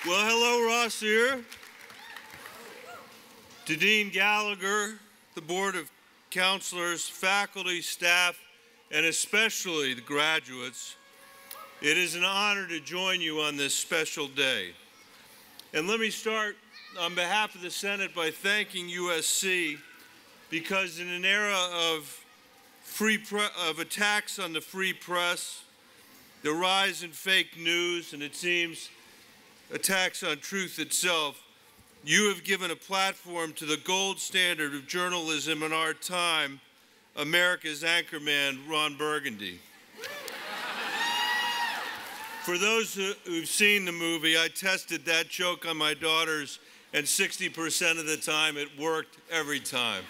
Well, hello, Ross here. To Dean Gallagher, the Board of Counselors, faculty, staff, and especially the graduates, it is an honor to join you on this special day. And let me start on behalf of the Senate by thanking USC, because in an era of attacks on the free press, the rise in fake news, and it seems attacks on truth itself, you have given a platform to the gold standard of journalism in our time, America's anchorman, Ron Burgundy. For those who've seen the movie, I tested that joke on my daughters, and 60% of the time it worked every time.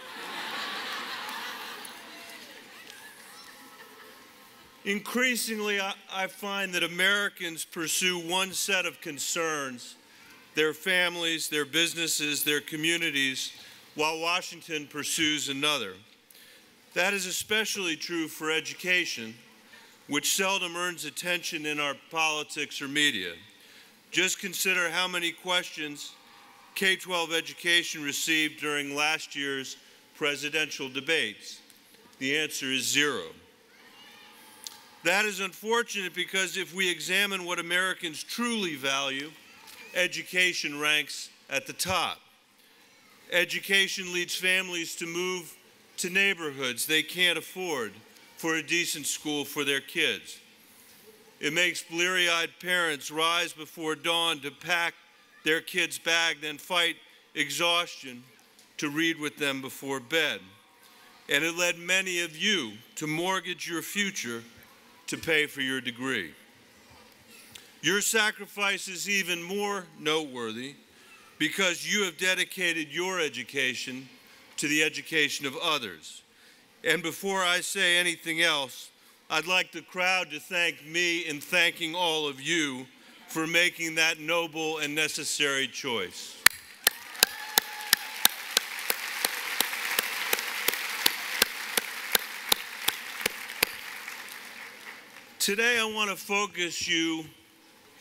Increasingly, I find that Americans pursue one set of concerns, their families, their businesses, their communities, while Washington pursues another. That is especially true for education, which seldom earns attention in our politics or media. Just consider how many questions K-12 education received during last year's presidential debates. The answer is 0. That is unfortunate because if we examine what Americans truly value, education ranks at the top. Education leads families to move to neighborhoods they can't afford for a decent school for their kids. It makes bleary-eyed parents rise before dawn to pack their kids' bag, then fight exhaustion to read with them before bed. And it led many of you to mortgage your future to pay for your degree. Your sacrifice is even more noteworthy because you have dedicated your education to the education of others. And before I say anything else, I'd like the crowd to thank me in thanking all of you for making that noble and necessary choice. Today, I want to focus you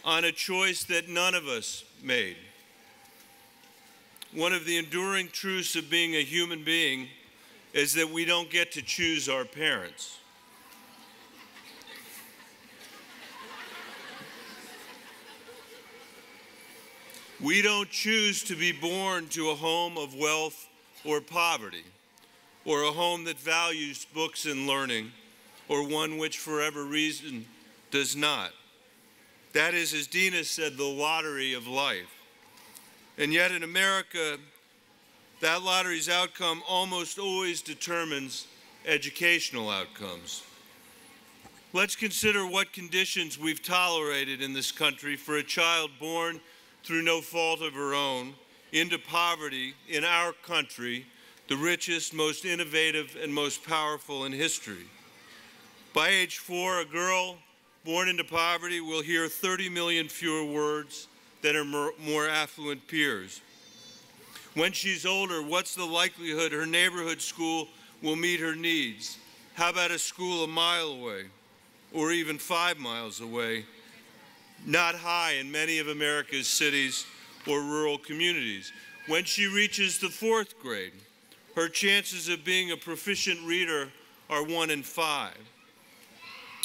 on a choice that none of us made. One of the enduring truths of being a human being is that we don't get to choose our parents. We don't choose to be born to a home of wealth or poverty, or a home that values books and learning, or one which for whatever reason does not. That is, as Dina said, the lottery of life. And yet in America, that lottery's outcome almost always determines educational outcomes. Let's consider what conditions we've tolerated in this country for a child born through no fault of her own into poverty in our country, the richest, most innovative, and most powerful in history. By age 4, a girl born into poverty will hear 30 million fewer words than her more affluent peers. When she's older, what's the likelihood her neighborhood school will meet her needs? How about a school a mile away, or even 5 miles away? Not high in many of America's cities or rural communities. When she reaches the 4th grade, her chances of being a proficient reader are 1 in 5.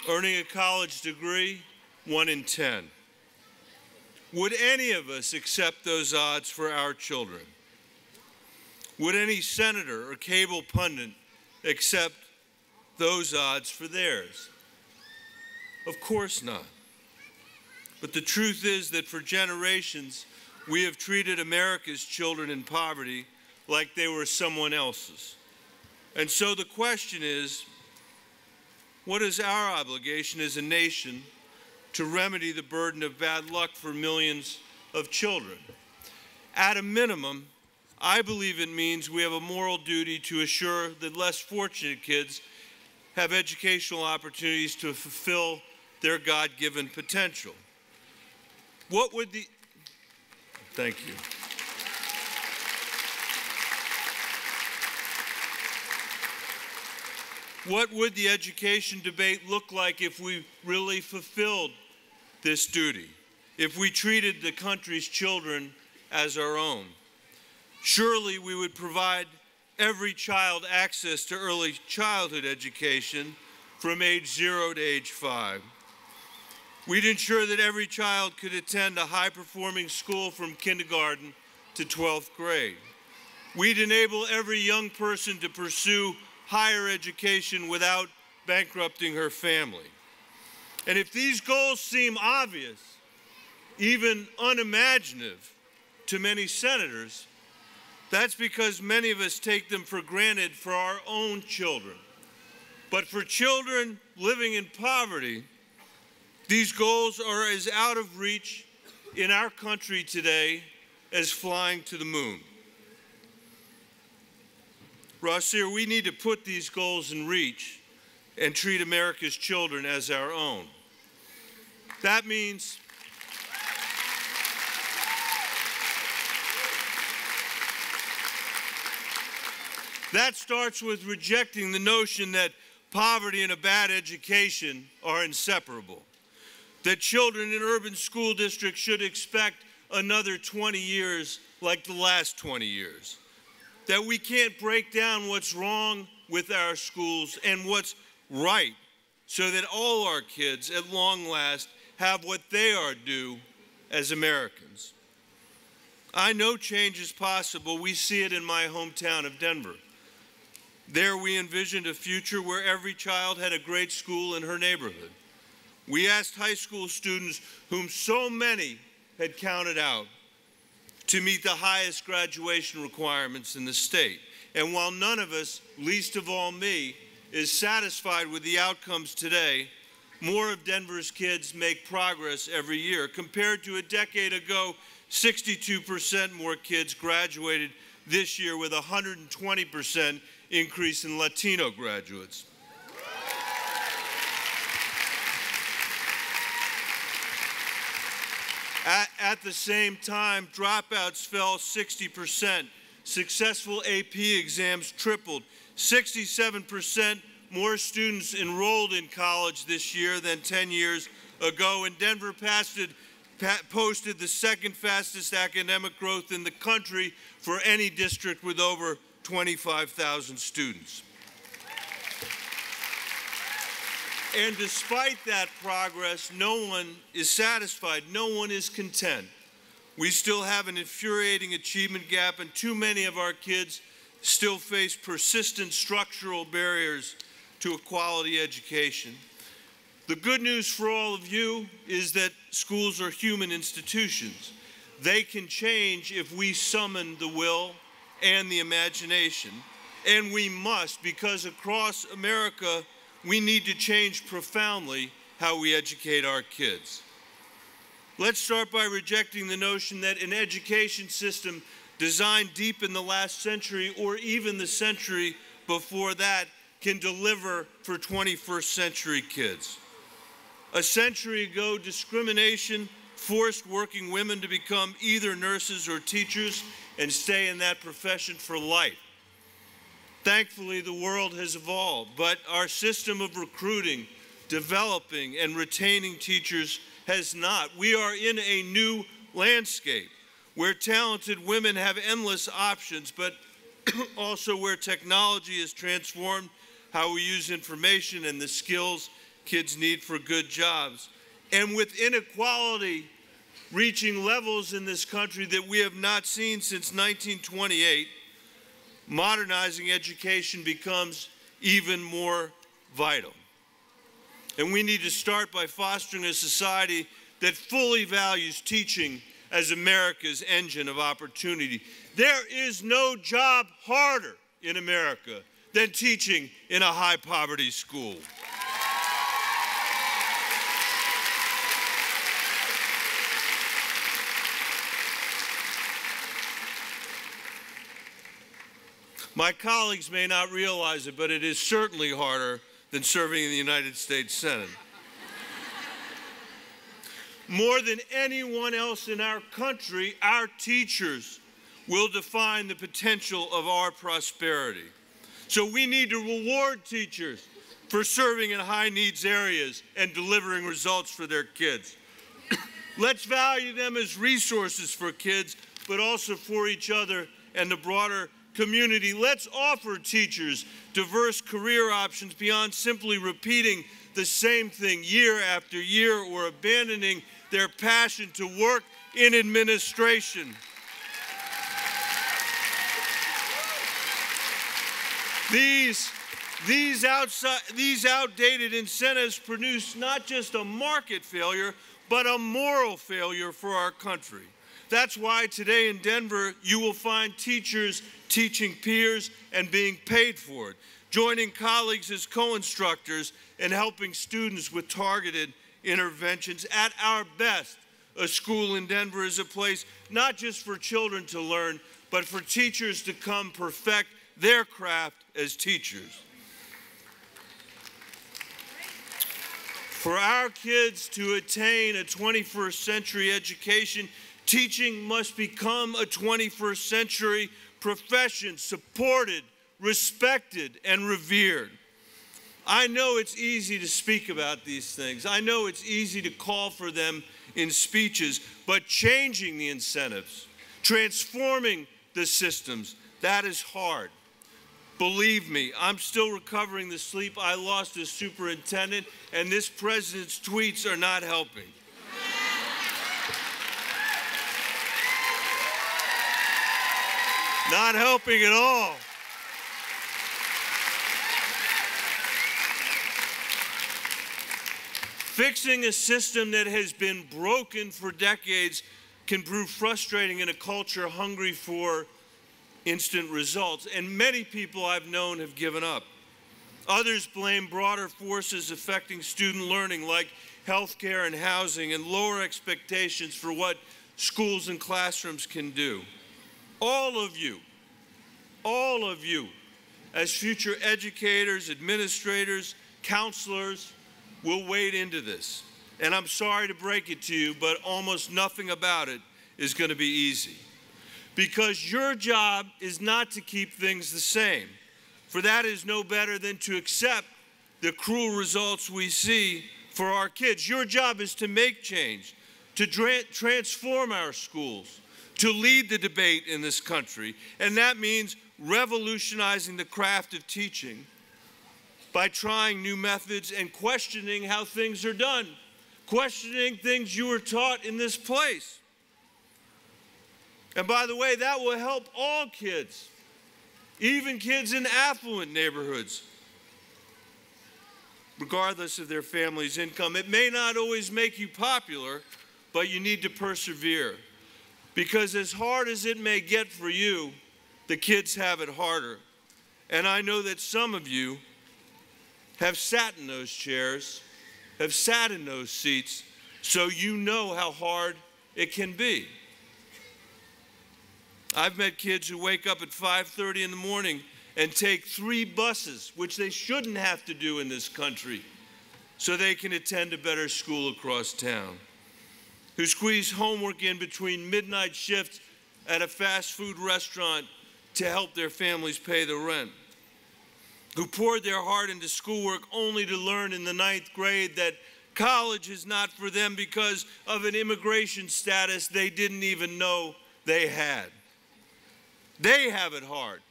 Earning a college degree, 1 in 10. Would any of us accept those odds for our children? Would any senator or cable pundit accept those odds for theirs? Of course not. But the truth is that for generations, we have treated America's children in poverty like they were someone else's. And so the question is, what is our obligation as a nation to remedy the burden of bad luck for millions of children? At a minimum, I believe it means we have a moral duty to assure that less fortunate kids have educational opportunities to fulfill their God-given potential. Thank you. What would the education debate look like if we really fulfilled this duty? if we treated the country's children as our own. Surely we would provide every child access to early childhood education from age 0 to age 5. We'd ensure that every child could attend a high-performing school from kindergarten to 12th grade. We'd enable every young person to pursue higher education without bankrupting her family. And if these goals seem obvious, even unimaginative to many senators, that's because many of us take them for granted for our own children. But for children living in poverty, these goals are as out of reach in our country today as flying to the moon. Rossier, we need to put these goals in reach and treat America's children as our own. That means that starts with rejecting the notion that poverty and a bad education are inseparable, that children in urban school districts should expect another 20 years like the last 20 years, that we can't break down what's wrong with our schools and what's right so that all our kids at long last have what they are due as Americans. I know change is possible. We see it in my hometown of Denver. There we envisioned a future where every child had a great school in her neighborhood. We asked high school students, whom so many had counted out, to meet the highest graduation requirements in the state. And while none of us, least of all me, is satisfied with the outcomes today, more of Denver's kids make progress every year. Compared to a decade ago, 62% more kids graduated this year, with a 120% increase in Latino graduates. At the same time, dropouts fell 60%. Successful AP exams tripled. 67% more students enrolled in college this year than 10 years ago, and Denver posted the second fastest academic growth in the country for any district with over 25,000 students. And despite that progress, no one is satisfied. No one is content. We still have an infuriating achievement gap, and too many of our kids still face persistent structural barriers to a quality education. The good news for all of you is that schools are human institutions. They can change if we summon the will and the imagination. And we must, because across America, we need to change profoundly how we educate our kids. Let's start by rejecting the notion that an education system designed deep in the last century or even the century before that can deliver for 21st century kids. A century ago, discrimination forced working women to become either nurses or teachers and stay in that profession for life. Thankfully, the world has evolved, but our system of recruiting, developing, and retaining teachers has not. We are in a new landscape where talented women have endless options, but also where technology has transformed how we use information and the skills kids need for good jobs. And with inequality reaching levels in this country that we have not seen since 1928, modernizing education becomes even more vital. And we need to start by fostering a society that fully values teaching as America's engine of opportunity. There is no job harder in America than teaching in a high-poverty school. My colleagues may not realize it, but it is certainly harder than serving in the United States Senate. More than anyone else in our country, our teachers will define the potential of our prosperity. So we need to reward teachers for serving in high needs areas and delivering results for their kids. Let's value them as resources for kids, but also for each other and the broader community. Let's offer teachers diverse career options beyond simply repeating the same thing year after year or abandoning their passion to work in administration. These outdated incentives produce not just a market failure, but a moral failure for our country. That's why today in Denver, you will find teachers teaching peers and being paid for it, joining colleagues as co-instructors and helping students with targeted interventions. At our best, a school in Denver is a place not just for children to learn, but for teachers to come perfect their craft as teachers. For our kids to attain a 21st century education, teaching must become a 21st century profession, supported, respected, and revered. I know it's easy to speak about these things. I know it's easy to call for them in speeches, but changing the incentives, transforming the systems, that is hard. Believe me, I'm still recovering the sleep I lost as superintendent, and this president's tweets are not helping. Not helping at all. Fixing a system that has been broken for decades can prove frustrating in a culture hungry for instant results, and many people I've known have given up. Others blame broader forces affecting student learning like healthcare and housing and lower expectations for what schools and classrooms can do. All of you, as future educators, administrators, counselors, will wade into this. And I'm sorry to break it to you, but almost nothing about it is going to be easy. Because your job is not to keep things the same, for that is no better than to accept the cruel results we see for our kids. Your job is to make change, to transform our schools, to lead the debate in this country, and that means revolutionizing the craft of teaching by trying new methods and questioning how things are done, questioning things you were taught in this place. And by the way, that will help all kids, even kids in affluent neighborhoods, regardless of their family's income. It may not always make you popular, but you need to persevere. Because as hard as it may get for you, the kids have it harder. And I know that some of you have sat in those chairs, have sat in those seats, so you know how hard it can be. I've met kids who wake up at 5:30 in the morning and take 3 buses, which they shouldn't have to do in this country, so they can attend a better school across town, who squeeze homework in between midnight shifts at a fast food restaurant to help their families pay the rent, who poured their heart into schoolwork only to learn in the 9th grade that college is not for them because of an immigration status they didn't even know they had. They have it hard.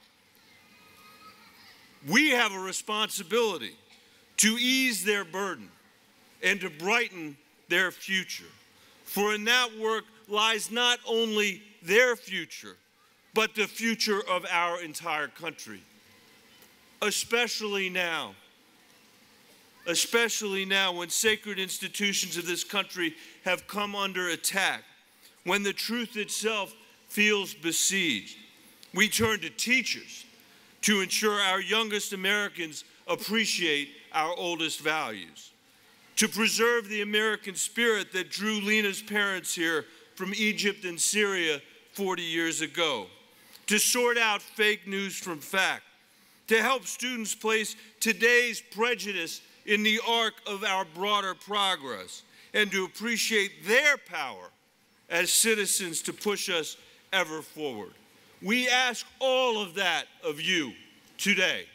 We have a responsibility to ease their burden and to brighten their future. For in that work lies not only their future, but the future of our entire country. Especially now when sacred institutions of this country have come under attack, when the truth itself feels besieged. We turn to teachers to ensure our youngest Americans appreciate our oldest values, to preserve the American spirit that drew Lena's parents here from Egypt and Syria 40 years ago, to sort out fake news from fact, to help students place today's prejudice in the arc of our broader progress, and to appreciate their power as citizens to push us ever forward. We ask all of that of you today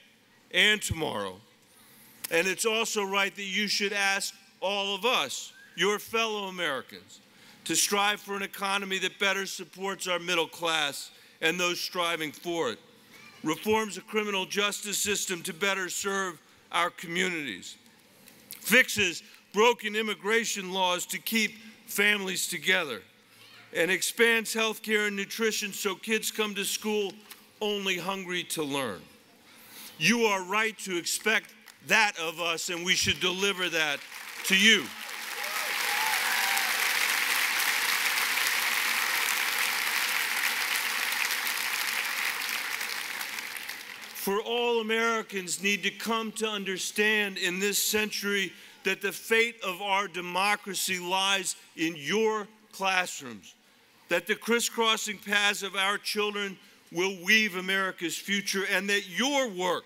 and tomorrow. And it's also right that you should ask all of us, your fellow Americans, to strive for an economy that better supports our middle class and those striving for it, reforms the criminal justice system to better serve our communities, fixes broken immigration laws to keep families together, and expands health care and nutrition so kids come to school only hungry to learn. You are right to expect that of us, and we should deliver that to you. For all Americans need to come to understand in this century that the fate of our democracy lies in your classrooms, that the crisscrossing paths of our children will weave America's future, and that your work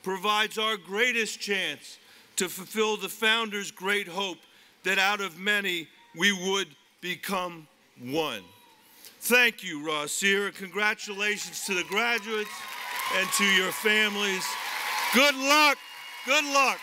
provides our greatest chance to fulfill the founders' great hope that out of many we would become one. Thank you, Ross Sear. Congratulations to the graduates and to your families. Good luck. Good luck.